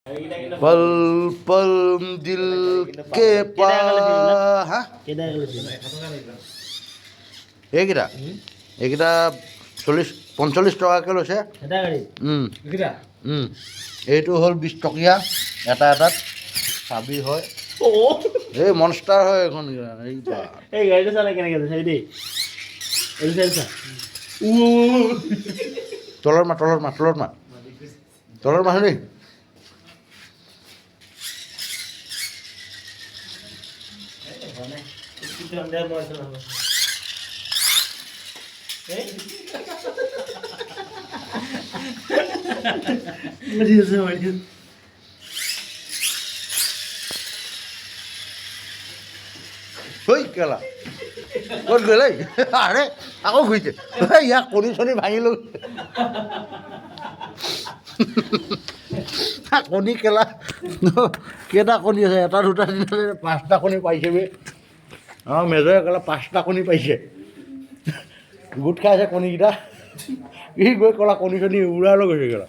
पल पल दिल के হা এইকেইটা এইকেইটা 40-45 টকাকৈ লৈছে। এইটো হ'ল 20 টকীয়া এটা এটাত চাবি হয়। এই মনষ্টাৰ হয় এখন এই গাড়ীটো চালে কেনেকৈ চাই দেই তলৰ মাত দেই। ঐ কেলা ক'ত গ'ল এই আৰে আকৌ ঘূৰিছে ইয়াক কণী চণী ভাঙিলোঁ কণী কেলা কেইটা কণী আছে এটা দুটা তিনিটা 5টা কণী পাইছে বে আমাৰ মেজৰে কেলা 5টা কণী পাইছে গোট খাই আছে কণীকেইটা ই গৈ কলা কণী চণী উৰালৈ গৈছে কেলা